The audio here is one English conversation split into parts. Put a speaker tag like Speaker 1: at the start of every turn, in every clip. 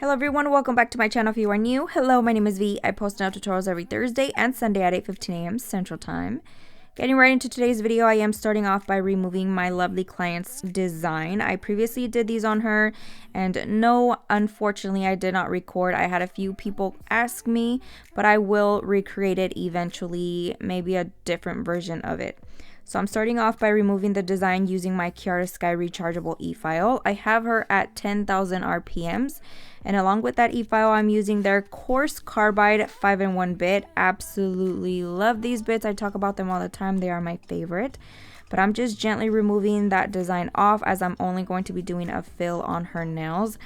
Speaker 1: Hello everyone, welcome back to my channel if you are new. Hello, my name is V. I post nail tutorials every Thursday and Sunday at 8:15 a.m. Central Time. Getting right into today's video, I am starting off by removing my lovely client's design. I previously did these on her, and no, unfortunately, I did not record. I had a few people ask me, but I will recreate it eventually, maybe a different version of it. So I'm starting off by removing the design using my Kiara Sky rechargeable e-file. I have her at 10,000 RPMs. And along with that e-file, I'm using their coarse carbide 5-in-1 bit. Absolutely love these bits. I talk about them all the time. They are my favorite. But I'm just gently removing that design off as I'm only going to be doing a fill on her nails.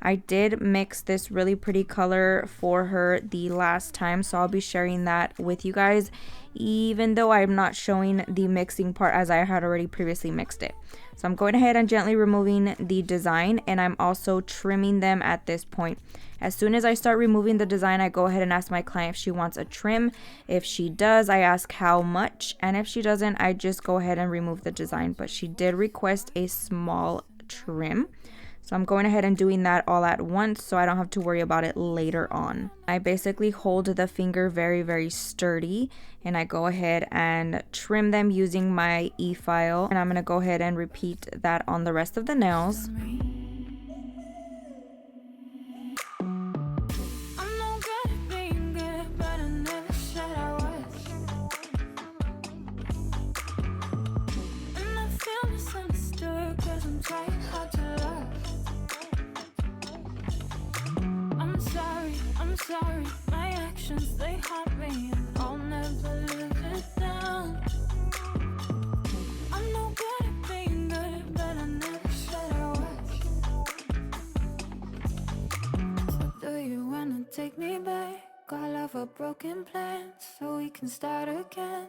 Speaker 1: I did mix this really pretty color for her the last time, so I'll be sharing that with you guys, even though I'm not showing the mixing part as I had already previously mixed it. So I'm going ahead and gently removing the design, and I'm also trimming them at this point. As soon as I start removing the design, I go ahead and ask my client if she wants a trim. If she does, I ask how much, and if she doesn't, I just go ahead and remove the design. But she did request a small trim. So I'm going ahead and doing that all at once so I don't have to worry about it later on. I basically hold the finger very sturdy, and I go ahead and trim them using my e-file. And I'm going to go ahead and repeat that on the rest of the nails.
Speaker 2: I'm sorry, my actions, they haunt me, and I'll never live it down. I'm no good at being good, but I never said I was. So do you wanna take me back? All of our broken plans, so we can start again.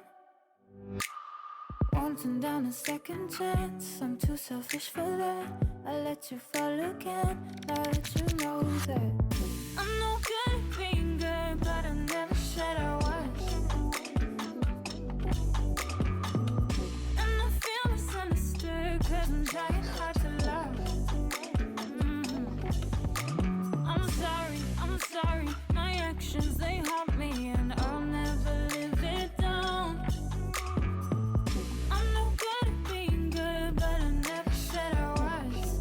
Speaker 2: Won't turn down a second chance, I'm too selfish for that. I let you fall again, now that you know that. I'm no good at being good, but I never said I was. And I feel misunderstood, cause I'm trying hard to love. I'm sorry, my actions, they haunt me, and I'll never live it down. I'm no good at being good, but I never said I was.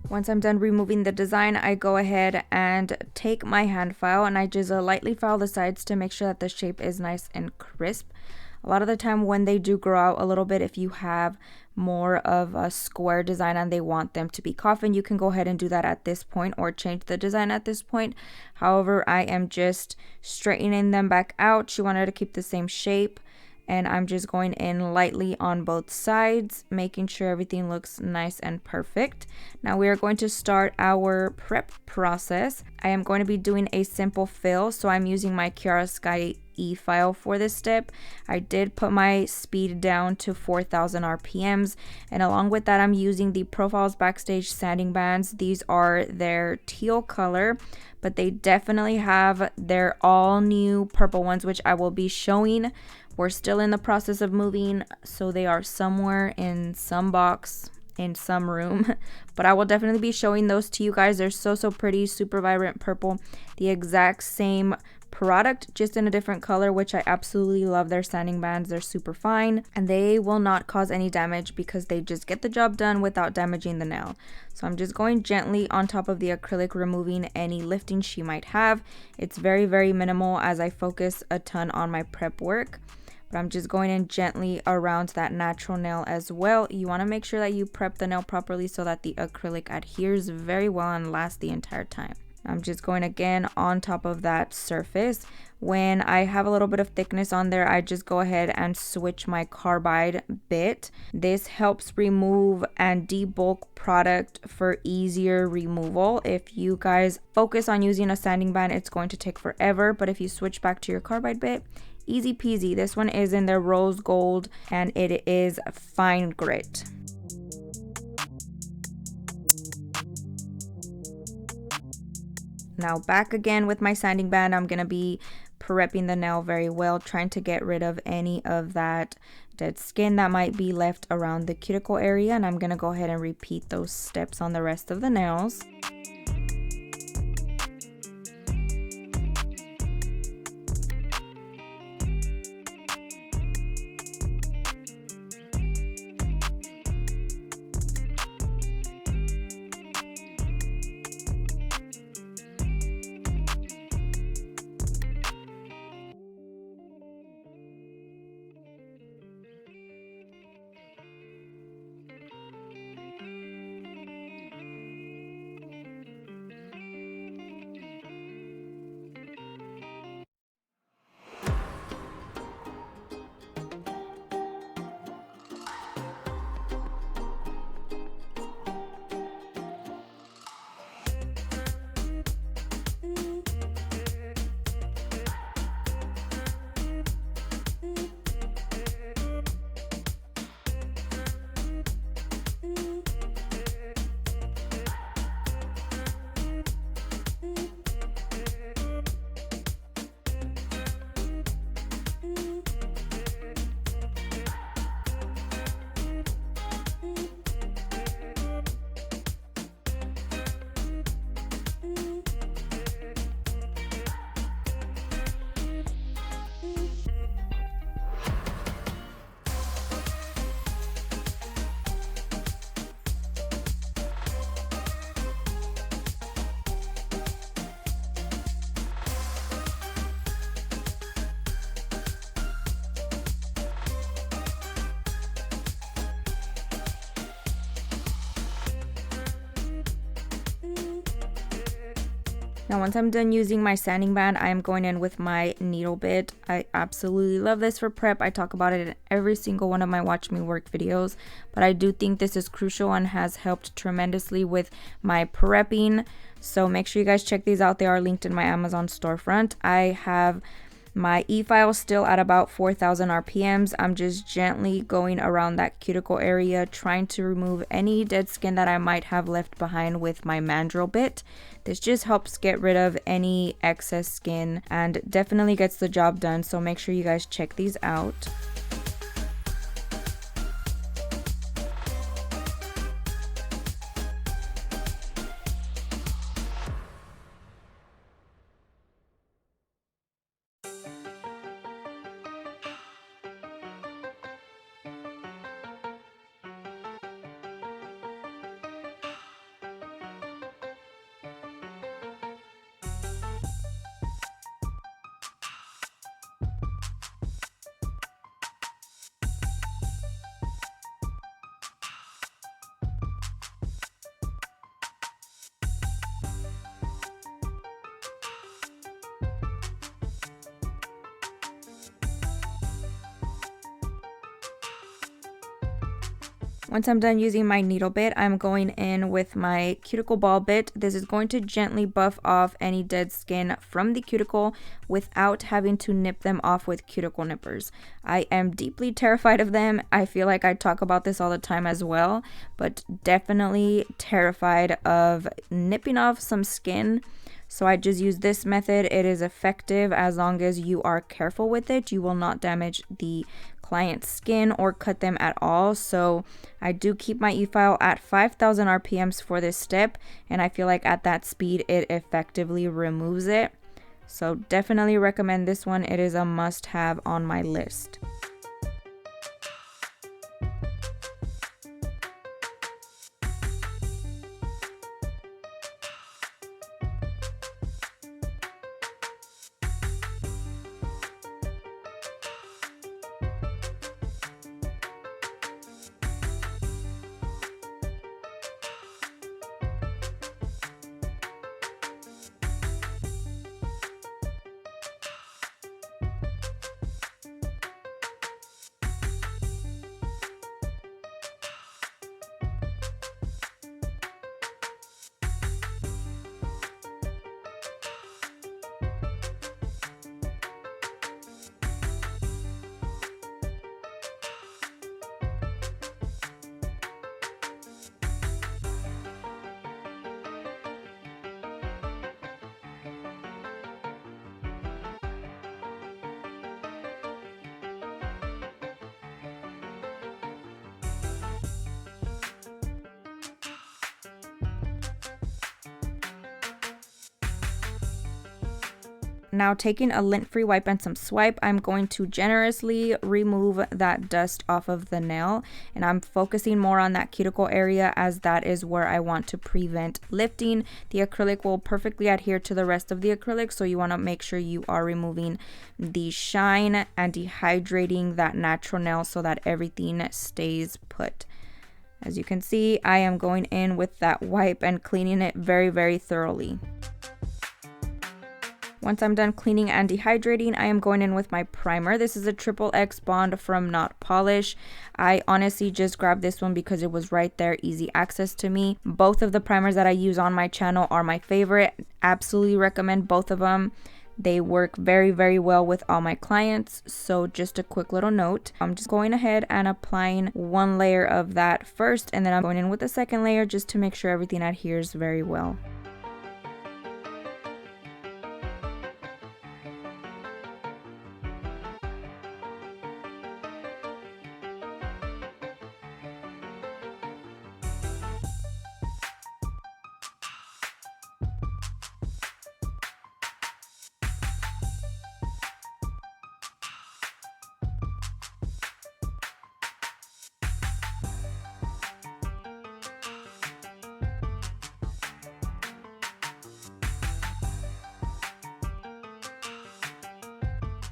Speaker 1: Once I'm done removing the design, I go ahead and take my hand file and I just lightly file the sides to make sure that the shape is nice and crisp. A lot of the time when they do grow out a little bit, if you have more of a square design and they want them to be coffin, you can go ahead and do that at this point or change the design at this point. However, I am just straightening them back out. She wanted to keep the same shape. And I'm just going in lightly on both sides, making sure everything looks nice and perfect. Now we are going to start our prep process. I am going to be doing a simple fill, so I'm using my Kiara Sky e-file for this step. I did put my speed down to 4,000 RPMs, and along with that I'm using the Profiles Backstage sanding bands. These are their teal color, but they definitely have their all new purple ones, which I will be showing. We're still in the process of moving, so they are somewhere in some box in some room, but I will definitely be showing those to you guys. They're so pretty, super vibrant purple, the exact same product, just in a different color, which I absolutely love. Their sanding bands, they're super fine and they will not cause any damage because they just get the job done without damaging the nail. So I'm just going gently on top of the acrylic, removing any lifting she might have. It's very minimal as I focus a ton on my prep work. But I'm just going in gently around that natural nail as well. You want to make sure that you prep the nail properly so that the acrylic adheres very well and lasts the entire time. I'm just going again on top of that surface. When I have a little bit of thickness on there, I just go ahead and switch my carbide bit. This helps remove and debulk product for easier removal. If you guys focus on using a sanding band, it's going to take forever, but if you switch back to your carbide bit, easy peasy. This one is in their rose gold and it is fine grit. Now back again with my sanding band, I'm going to be prepping the nail very well, trying to get rid of any of that dead skin that might be left around the cuticle area, and I'm going to go ahead and repeat those steps on the rest of the nails. Now once I'm done using my sanding band, I'm going in with my needle bit. I absolutely love this for prep. I talk about it in every single one of my Watch Me Work videos, but I do think this is crucial and has helped tremendously with my prepping. So make sure you guys check these out. They are linked in my Amazon storefront. I have my e-file still at about 4,000 RPMs. I'm just gently going around that cuticle area, trying to remove any dead skin that I might have left behind with my mandrel bit. This just helps get rid of any excess skin and definitely gets the job done. So make sure you guys check these out. Once I'm done using my needle bit, I'm going in with my cuticle ball bit. This is going to gently buff off any dead skin from the cuticle without having to nip them off with cuticle nippers. I am deeply terrified of them. I feel like I talk about this all the time as well, but definitely terrified of nipping off some skin. So I just use this method. It is effective as long as you are careful with it. You will not damage the client's skin or cut them at all. So I do keep my e-file at 5,000 RPMs for this step, and I feel like at that speed it effectively removes it. So definitely recommend this one. It is a must-have on my list. Now taking a lint-free wipe and some swipe, I'm going to generously remove that dust off of the nail, and I'm focusing more on that cuticle area as that is where I want to prevent lifting. The acrylic will perfectly adhere to the rest of the acrylic, so you want to make sure you are removing the shine and dehydrating that natural nail so that everything stays put. As you can see, I am going in with that wipe and cleaning it very, very thoroughly. Once I'm done cleaning and dehydrating, I am going in with my primer. This is a triple xbond from Not Polish. I honestly just grabbed this one because it was right there, easy access to me. Both of the primers that I use on my channel are my favorite. Absolutely recommend both of them. They work very, very well with all my clients. So just a quick little note, I'm just going ahead and applying one layer of that first, and then I'm going in with the second layer just to make sure everything adheres very well.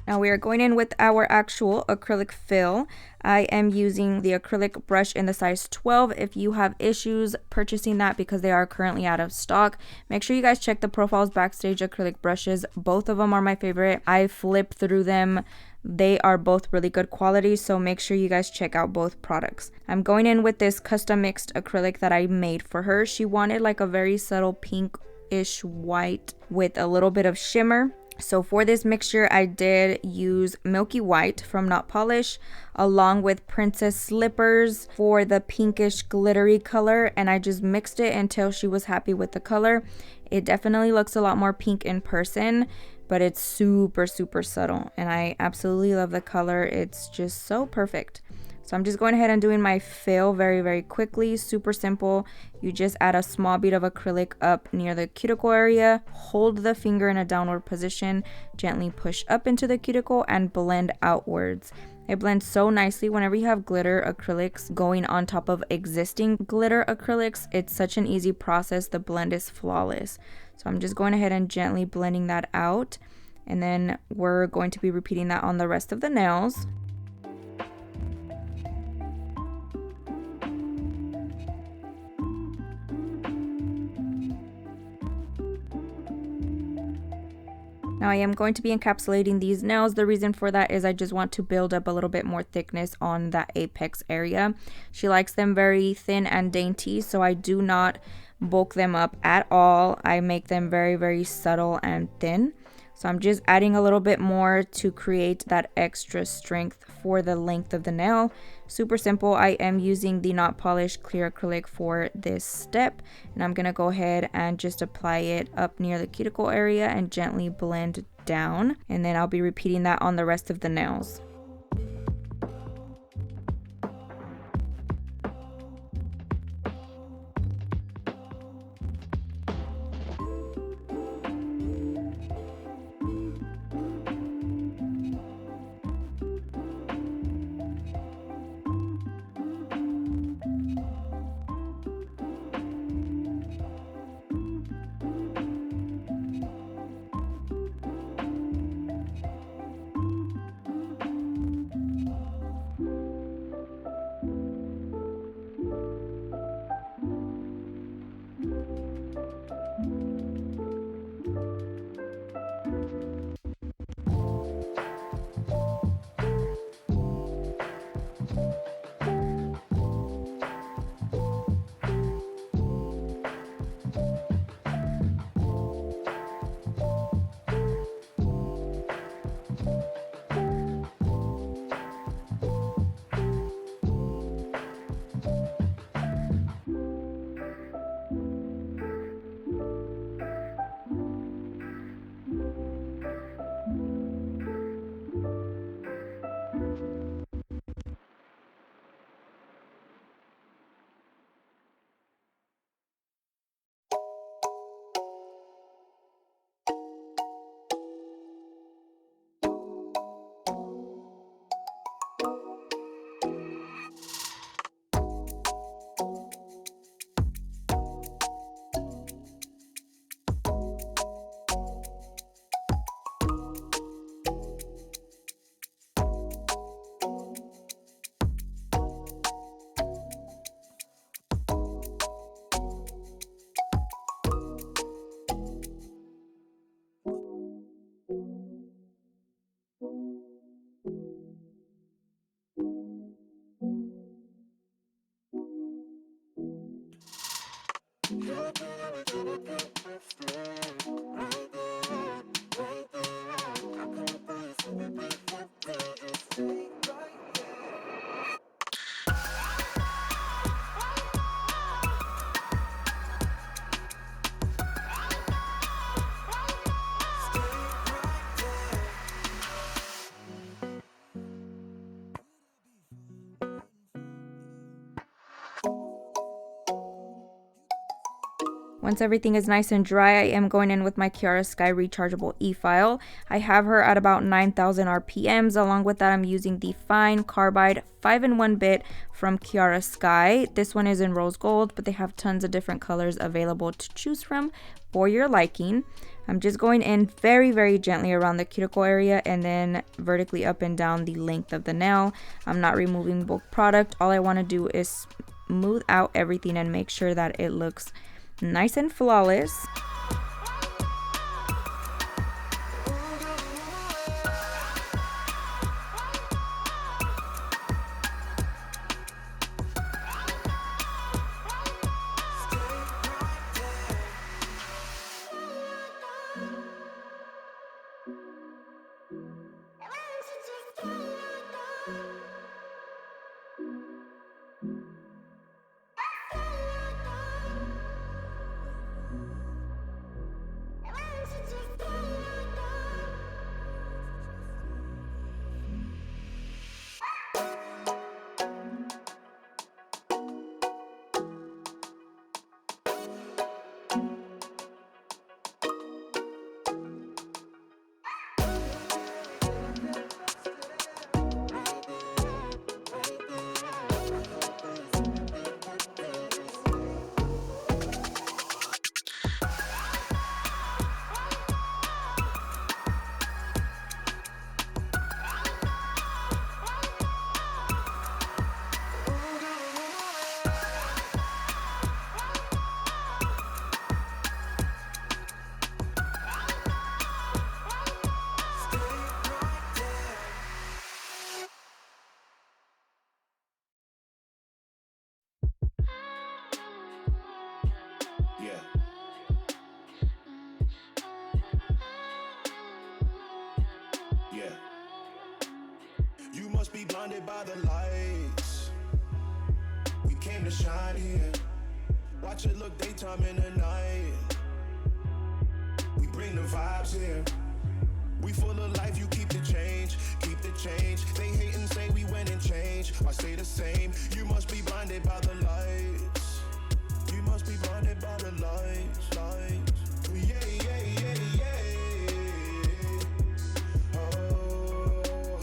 Speaker 1: Now we are going in with our actual acrylic fill. I am using the acrylic brush in the size 12. If you have issues purchasing that because they are currently out of stock, make sure you guys check the profiles Backstage acrylic brushes. Both of them are my favorite. I flipped through them. They are both really good quality, so make sure you guys check out both products. I'm going in with this custom mixed acrylic that I made for her. She wanted like a very subtle pinkish white with a little bit of shimmer. So for this mixture, I did use Milky White from Not Polish along with Princess Slippers for the pinkish glittery color, and I just mixed it until she was happy with the color. It definitely looks a lot more pink in person, but it's super, super subtle, and I absolutely love the color. It's just so perfect. So I'm just going ahead and doing my fill very, very quickly. Super simple. You just add a small bead of acrylic up near the cuticle area, hold the finger in a downward position, gently push up into the cuticle and blend outwards. It blends so nicely whenever you have glitter acrylics going on top of existing glitter acrylics. It's such an easy process. The blend is flawless. So I'm just going ahead and gently blending that out, and then we're going to be repeating that on the rest of the nails. Now I am going to be encapsulating these nails. The reason for that is I just want to build up a little bit more thickness on that apex area. She likes them very thin and dainty, so I do not bulk them up at all. I make them very, very subtle and thin. So I'm just adding a little bit more to create that extra strength for the length of the nail. Super simple. I am using the not polished clear acrylic for this step, and I'm gonna go ahead and just apply it up near the cuticle area and gently blend down, and then I'll be repeating that on the rest of the nails. Once everything is nice and dry, I am going in with my Kiara Sky rechargeable e-file. I have her at about 9,000 RPMs. Along with that, I'm using the fine carbide 5-in-1 bit from Kiara Sky. This one is in rose gold, but they have tons of different colors available to choose from for your liking. I'm just going in very, very gently around the cuticle area and then vertically up and down the length of the nail. I'm not removing bulk product. All I want to do is smooth out everything and make sure that it looks nice and flawless.
Speaker 2: blinded by the lights. We came to shine here. Watch it look daytime in the night. We bring the vibes here. We full of life, you keep the change, keep the change. They hate and say we went and changed. I stay the same. You must be blinded by the lights. You must be blinded by the lights, lights. Yeah, yeah, yeah, yeah. Oh,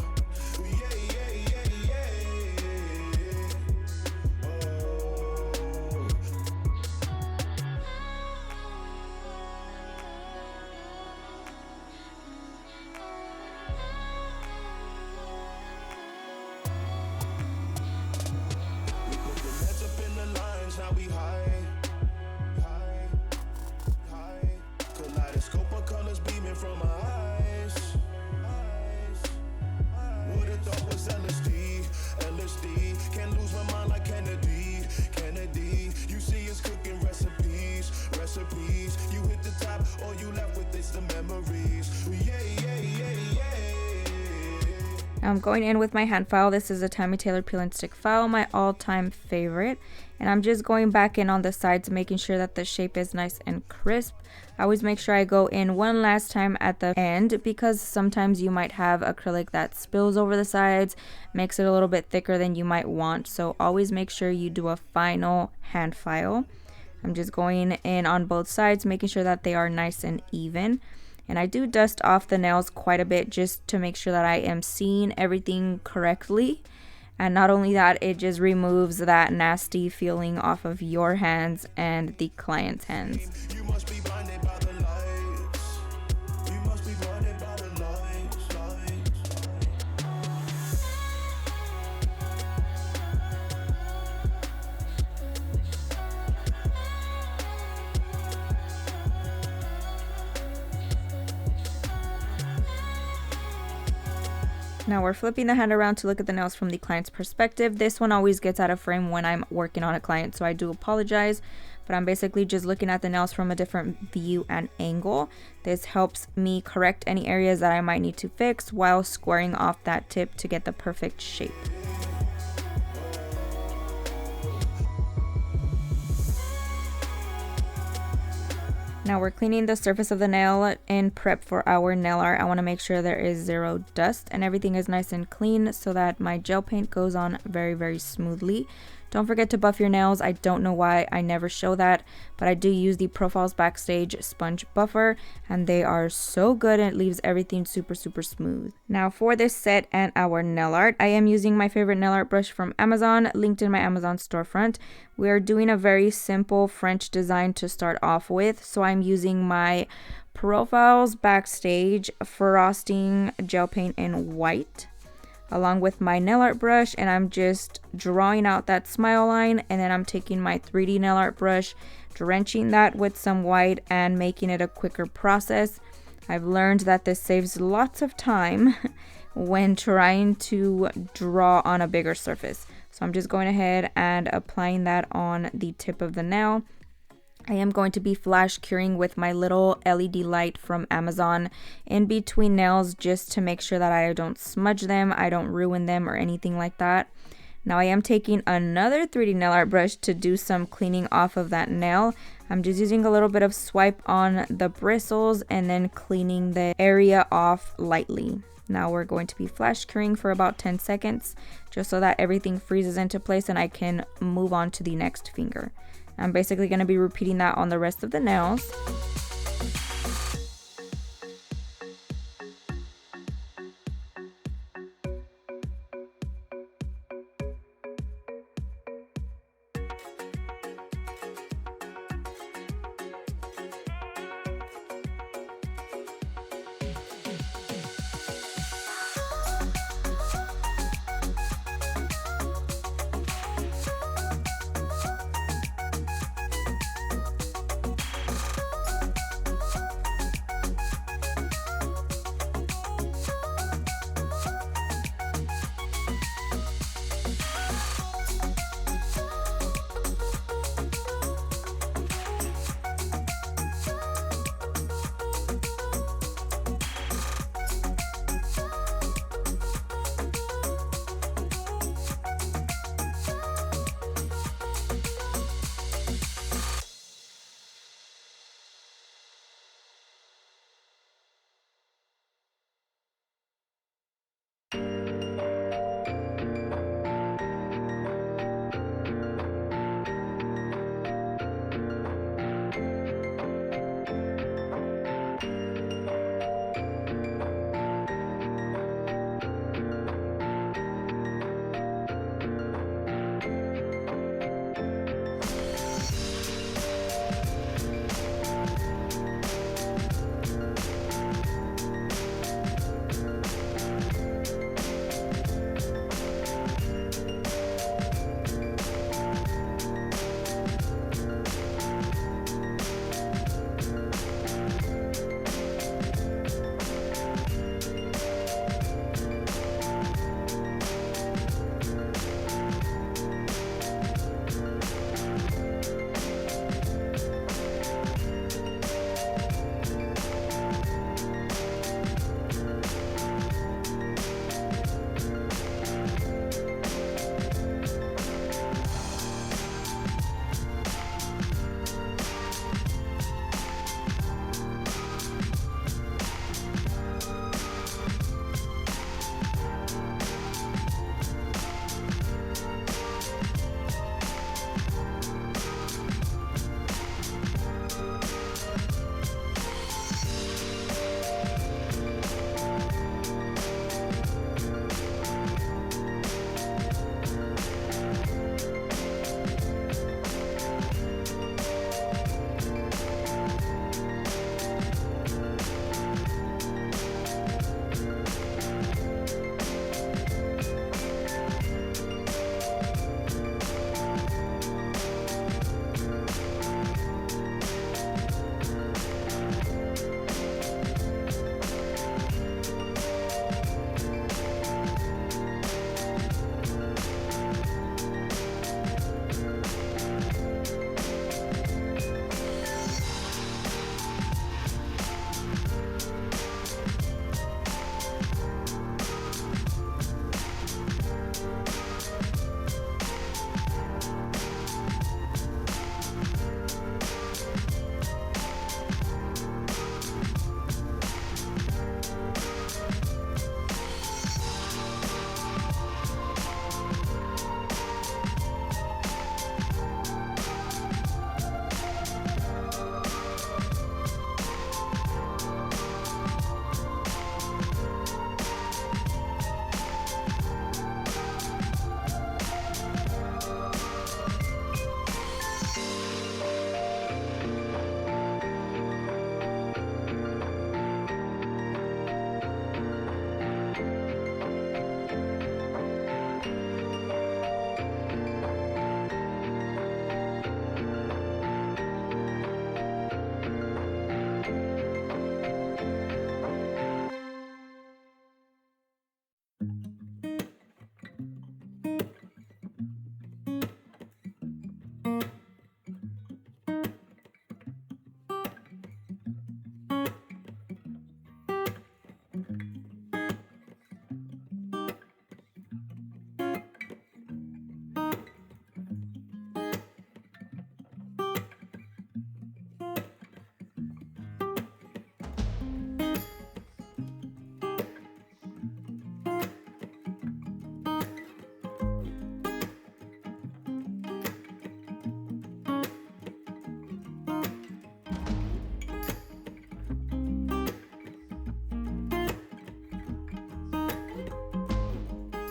Speaker 2: yeah, yeah, yeah, yeah. Oh. We put the nets up in the lines, now we high, high, high. Kaleidoscope of colors beaming from my eyes, eyes, eyes. Would've thought was LSD, LSD. Can't lose my mind like Kennedy, Kennedy. You see us cooking recipes, recipes. You hit the top, all you left with is the memories. Yeah, yeah, yeah, yeah.
Speaker 1: I'm going in with my hand file. This is a Tammy Taylor peel and stick file, my all-time favorite. And I'm just going back in on the sides, making sure that the shape is nice and crisp. I always make sure I go in one last time at the end, because sometimes you might have acrylic that spills over the sides, makes it a little bit thicker than you might want. So always make sure you do a final hand file. I'm just going in on both sides, making sure that they are nice and even. And I do dust off the nails quite a bit just to make sure that I am seeing everything correctly. And not only that, it just removes that nasty feeling off of your hands and the client's hands.
Speaker 2: You must be blinded by the lights. You must be blinded by the lights, lights.
Speaker 1: Now we're flipping the hand around to look at the nails from the client's perspective. This one always gets out of frame when I'm working on a client, so I do apologize, but I'm basically just looking at the nails from a different view and angle. This helps me correct any areas that I might need to fix while squaring off that tip to get the perfect shape. Now we're cleaning the surface of the nail in prep for our nail art. I want to make sure there is zero dust and everything is nice and clean so that my gel paint goes on very, very smoothly. Don't forget to buff your nails. I don't know why I never show that, but I do use the Profiles Backstage sponge buffer and they are so good and it leaves everything super, super smooth. Now for this set and our nail art, I am using my favorite nail art brush from Amazon, linked in my Amazon storefront. We are doing a very simple French design to start off with, so I'm using my Profiles Backstage frosting gel paint in white, along with my nail art brush, and I'm just drawing out that smile line, and then I'm taking my 3D nail art brush, drenching that with some white and making it a quicker process. I've learned that this saves lots of time when trying to draw on a bigger surface. So I'm just going ahead and applying that on the tip of the nail. I am going to be flash curing with my little LED light from Amazon in between nails just to make sure that I don't smudge them, I don't ruin them or anything like that. Now I am taking another 3D nail art brush to do some cleaning off of that nail. I'm just using a little bit of swipe on the bristles and then cleaning the area off lightly. Now we're going to be flash curing for about 10 seconds just so that everything freezes into place and I can move on to the next finger. I'm basically going to be repeating that on the rest of the nails.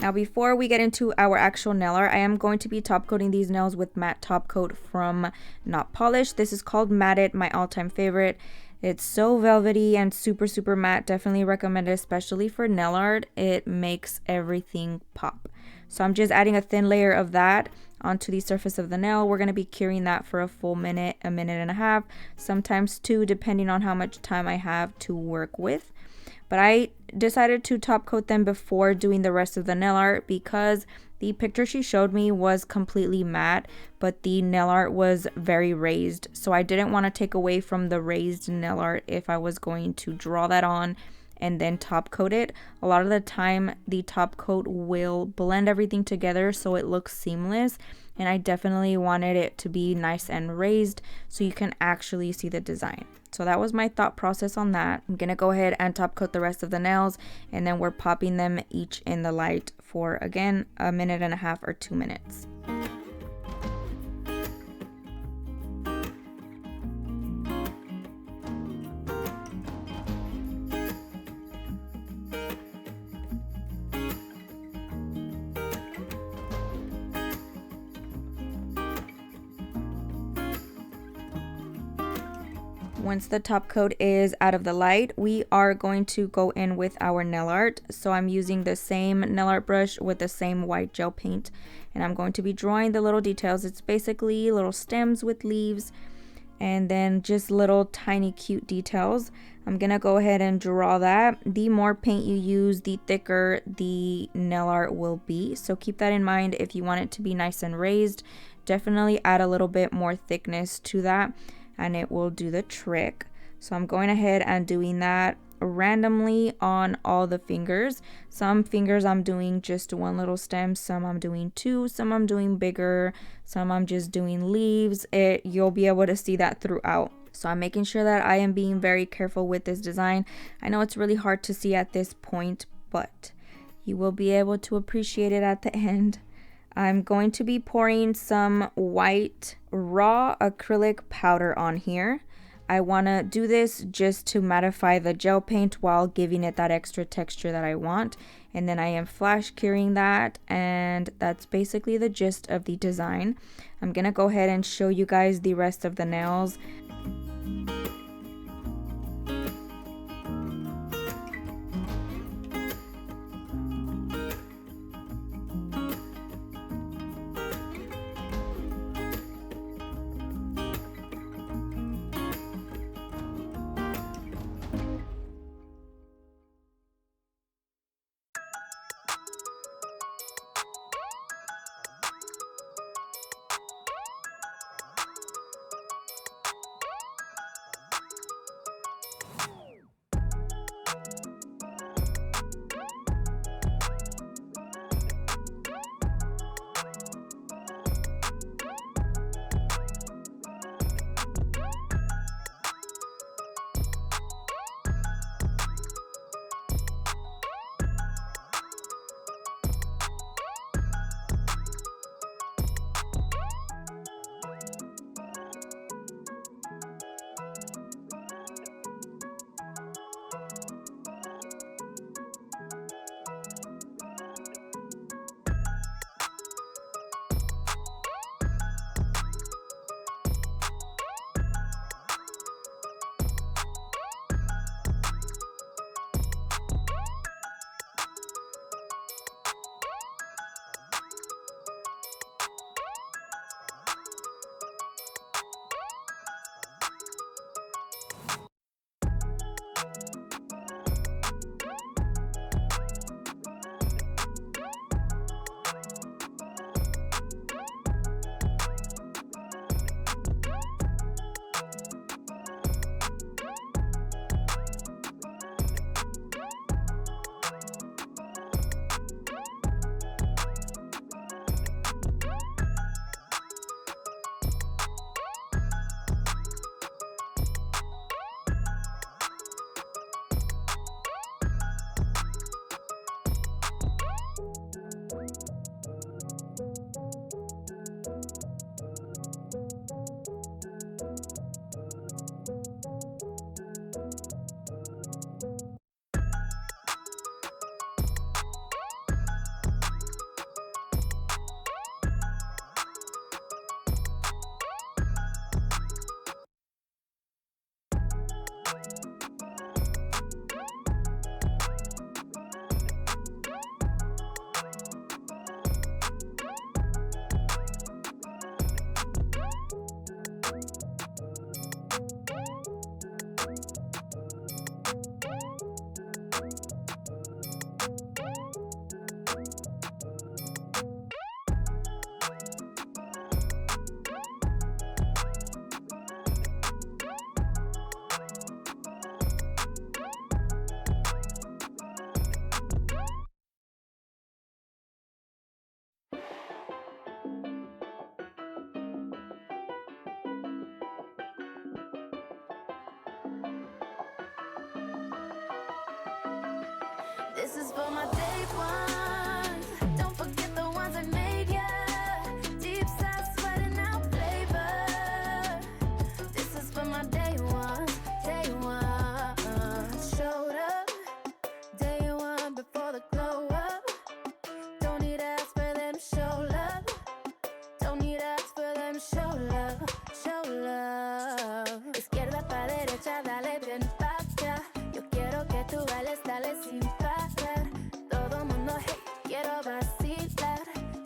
Speaker 1: Now before we get into our actual nail art, I am going to be top coating these nails with matte top coat from Not Polished. This is called Matted, my all-time favorite. It's so velvety and super matte. Definitely recommend it, especially for nail art. It makes everything pop. So I'm just adding a thin layer of that onto the surface of the nail. We're going to be curing that for a full minute, a minute and a half, sometimes 2, depending on how much time I have to work with. But I decided to top coat them before doing the rest of the nail art because the picture she showed me was completely matte, but the nail art was very raised. So I didn't want to take away from the raised nail art if I was going to draw that on and then top coat it. A lot of the time the top coat will blend everything together so it looks seamless, and I definitely wanted it to be nice and raised so you can actually see the design. So that was my thought process on that. I'm gonna go ahead and top coat the rest of the nails, and then we're popping them each in the light for, again, a minute and a half or 2 minutes. Once the top coat is out of the light, we are going to go in with our nail art. So I'm using the same nail art brush with the same white gel paint, and I'm going to be drawing the little details. It's basically little stems with leaves and then just little tiny cute details. I'm gonna go ahead and draw that. The more paint you use, the thicker the nail art will be, so keep that in mind. If you want it to be nice and raised, definitely add a little bit more thickness to that and it will do the trick. So I'm going ahead and doing that randomly on all the fingers. Some fingers I'm doing just one little stem, some I'm doing 2, some I'm doing bigger, some I'm just doing leaves. You'll be able to see that throughout. So I'm making sure that I am being very careful with this design. I know it's really hard to see at this point, but you will be able to appreciate it at the end. I'm going to be pouring some white raw acrylic powder on here. I want to do this just to mattify the gel paint while giving it that extra texture that I want. And then I am flash curing that, and that's basically the gist of the design. I'm going to go ahead and show you guys the rest of the nails.
Speaker 2: This is for my day ones. Don't forget the ones that made ya. Deep side sweating out flavor. This is for my day ones. Day one. Showed up. Day one before the glow up. Don't need ask for them show love. Don't need ask for them show love. Show love. Izquierda pa' derecha, dale bien pa' acá. Yo quiero que tú bailes, dale sin parar. Todo mundo, hey, quiero vacilar.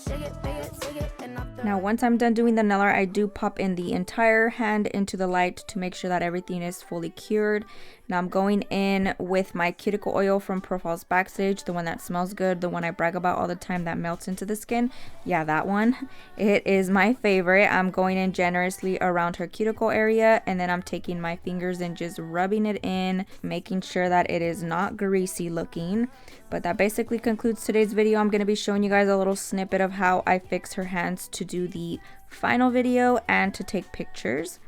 Speaker 2: Shake it, bake it, take it, and I'll throw
Speaker 1: Now, once I'm done doing the nail art, I do pop in the entire hand into the light to make sure that everything is fully cured. Now I'm going in with my cuticle oil from Profiles Backstage, the one that smells good, the one I brag about all the time that melts into the skin. Yeah, that one. It is my favorite. I'm going in generously around her cuticle area, and then I'm taking my fingers and just rubbing it in, making sure that it is not greasy looking. But that basically concludes today's video. I'm going to be showing you guys a little snippet of how I fix her hands to do the final video and to take pictures.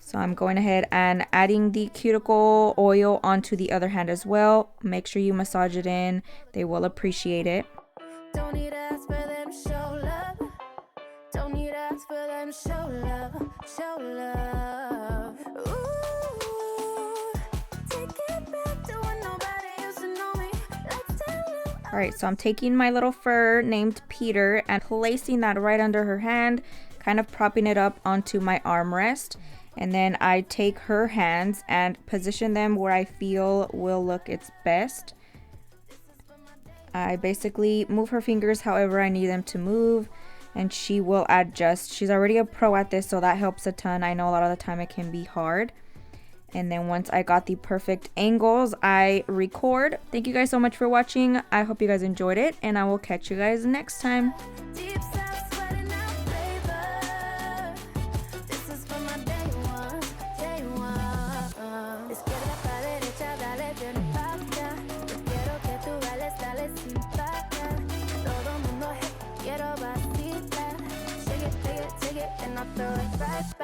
Speaker 1: So I'm going ahead and adding the cuticle oil onto the other hand as well. Make sure you massage it in. They will appreciate it.
Speaker 2: Don't need ask for them show love. Don't need ask for them show love. Show love. Ooh, take it back to when nobody used to know me. Let's tell them.
Speaker 1: All right, so I'm taking my little fur named Peter and placing that right under her hand, kind of propping it up onto my armrest. And then I take her hands and position them where I feel will look its best. I basically move her fingers however I need them to move, and she will adjust. She's already a pro at this, so that helps a ton. I know a lot of the time it can be hard. And then once I got the perfect angles, I record. Thank you guys so much for watching. I hope you guys enjoyed it, and I will catch you guys next time.
Speaker 2: Deep side sweating out flavor. This is for my day one. Day one. Izquierda pa' derecha, dale bien pa' acá. Yo quiero que tú bailes, dale sin parar. Todo mundo, hey, quiero vacilar. Shake it, take it, and I'll throw it right back.